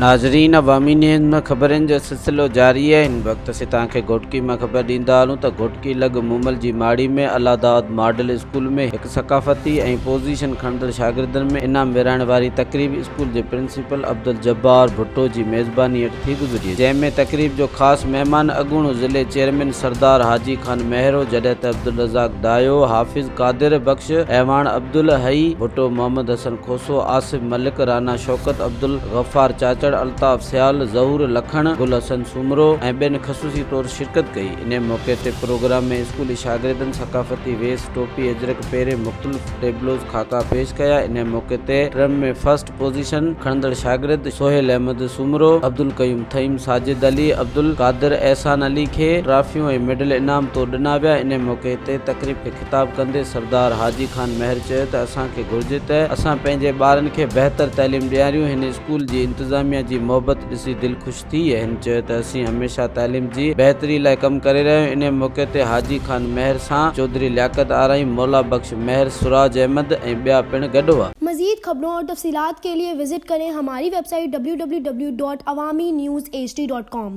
नाज़रीन, अवामी न्यूज़ में ख़बरनि जो सिलसिलो जारी है। इन वक्त से तव्हांखे घोटकी में ख़बर ॾींदा हलूं त घोटकी लॻ मोमल जी माड़ी में अलहदा मॉडल स्कूल में एक ثقافتي ऐं पोज़ीशन खणंदड़ शागिर्दनि में इनाम विराइण वारी तकरीब स्कूल जे प्रिंसिपल अब्दुल जब्बार भुट्टो जी मेज़बानी हेठि थी गुज़री, जंहिंमें तकरीब जो ख़ासि महिमान अॻूणो ज़िले चेयरमैन सरदार हाजी खान महरो, जॾहिं त अब्दुल रज़ाक दायो, हाफ़िज़ कादिर बख्श, ऐवान अब्दुल हई भुट्टो, मोहम्मद हसन खोसो, आसिफ मलिक, राना शौकत, अब्दुल गफ़ार चाचड़, अल्ताफ़ सियाल, ज़हूर लखण, गुल हसन सूमरो ऐं ॿियनि ख़ुसूसी तौर शिरकत कई। इन मौक़े ते प्रोग्राम में स्कूली शागिर्दनि ثقافتي वेस, टोपी, अजरक पेरे मुख़्तलिफ़ टेबलोज़ खाका पेश कया। इन मौक़े ते ड्रम में फर्स्ट पोज़ीशन खणंदड़ शागिर्द सोहेल अहमद सूमरो, अब्दुल कयूम थईम, साजिद अली, अब्दुल कादिर, एहसान अली खे ट्रॉफियूं ऐं मेडल इनाम तौर ॾिना विया। इन मौक़े ते तक़रीब खे ख़िताब कंदे सरदार हाजी खान महर चयो त असांखे घुर्जे त असां पंहिंजे ॿारनि खे बहितर तइलीम ॾियारियूं। हिन स्कूल जी इंतज़ामिया जी मोहबत ॾिसी दिलि ख़ुशि थी। हिन चयो त असीं हमेशह तइलीम जी बहितरी लाइ कमु करे रहिया आहियूं। इन मौक़े ते हाजी खान महर सां चौधरी लियाकत आरई, मौला बख्श महर, सुराज अहमद ऐं ॿिया पिणु गॾु हुआ। मज़ीद खबरों और तफसीलात के लिए विजिट करें हमारी वेबसाइट www.awamiNewsHD.com।